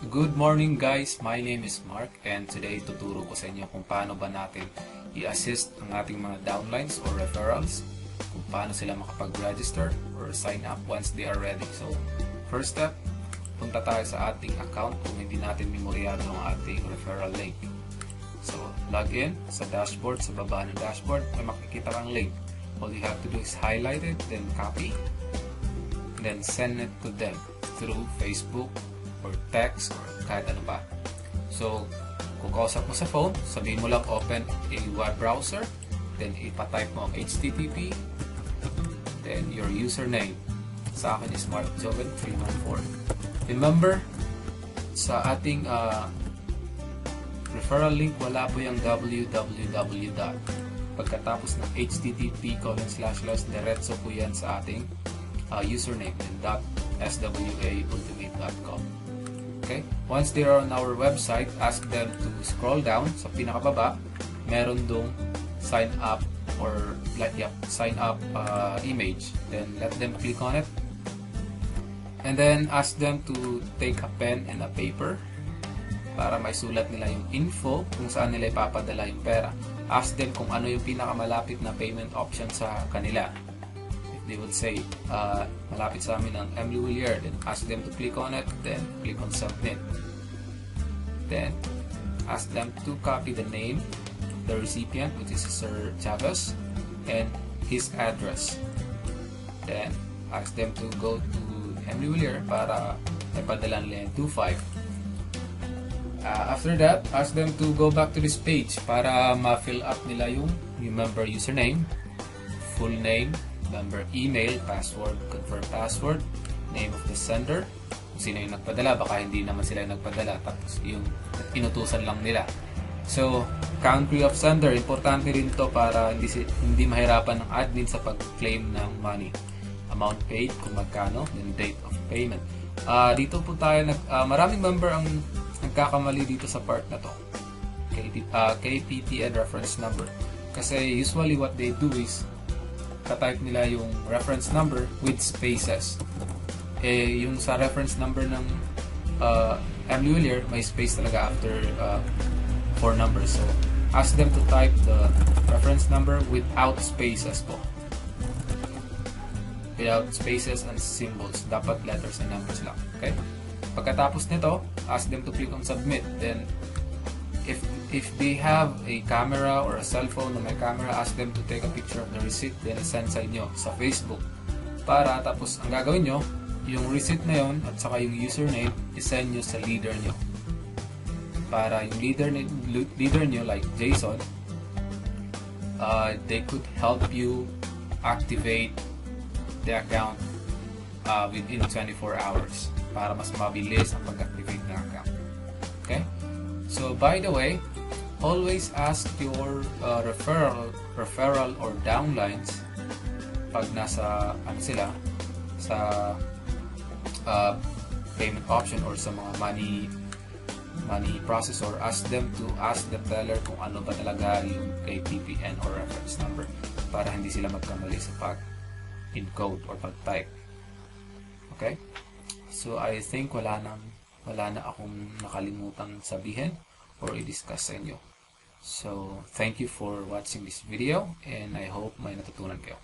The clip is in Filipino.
Good morning guys, my name is Mark and today tuturo ko sa inyo kung paano ba natin i-assist ang ating mga downlines or referrals, kung paano sila makapag-register or sign up once they are ready. So, first step, punta tayo sa ating account kung hindi natin memoryado ang ating referral link. So, log in sa dashboard, sa baba ng dashboard, may makikita kang link. All you have to do is highlight it, then copy, then send it to them through Facebook or text or kahit ano pa. So, kung kausap mo sa phone, sabihin mo lang open a web browser, then ipa-type mo ang HTTP, then your username. Sa akin is markjoven314. Remember, sa ating referral link, wala po yung www. Pagkatapos ng http:// diretso po yan sa ating username and .swaultimate.com. Okay? Once they are on our website, ask them to scroll down sa pinakababa. Meron dong sign up or sign up image. Then let them click on it. And then ask them to take a pen and a paper para maisulat nila yung info kung saan nila ipapadala yung pera. Ask them kung ano yung pinakamalapit na payment option sa kanila. They would say, malapit sa amin ang Emily Willier, then ask them to click on it, then click on submit. Then, ask them to copy the name, the recipient, which is Sir Chavez, and his address. Then, ask them to go to Emily Willier para ipadala nila yung 2.5. After that, ask them to go back to this page para ma-fill up nila yung member username, full name, member email, password, confirm password, name of the sender, kung sino yung nagpadala, baka hindi naman sila yung nagpadala, tapos yung inutusan lang nila. So, country of sender, importante rin to para hindi mahirapan ng admin sa pag-claim ng money. Amount paid, kung magkano, then date of payment. Dito po tayo, maraming member ang nagkakamali dito sa part na to. KPTN reference number. Kasi usually what they do is ka-type nila yung reference number with spaces. Yung sa reference number ng Emily Willier, may space talaga after 4 numbers. So, ask them to type the reference number without spaces po. Without spaces and symbols. Dapat letters and numbers lang. Okay? Pagkatapos nito, ask them to click on submit. Then, if they have a camera or a cell phone na may camera, ask them to take a picture of the receipt then send sa inyo sa Facebook. Para tapos ang gagawin nyo, yung receipt na yun at saka yung username, isend nyo sa leader nyo. Para yung leader nyo like Jason, they could help you activate the account within 24 hours para mas mabilis ang pag-activate ng account. Okay? So, by the way, always ask your referral or downlines pag nasa sila sa payment option or sa mga money processor. Ask them to ask the teller kung ano ba talaga yung KPPN or reference number para hindi sila magkamali sa pag-encode or pag-type. Okay? So, I think wala na akong nakalimutan sabihin or i-discuss sa inyo. So, thank you for watching this video and I hope may natutunan kayo.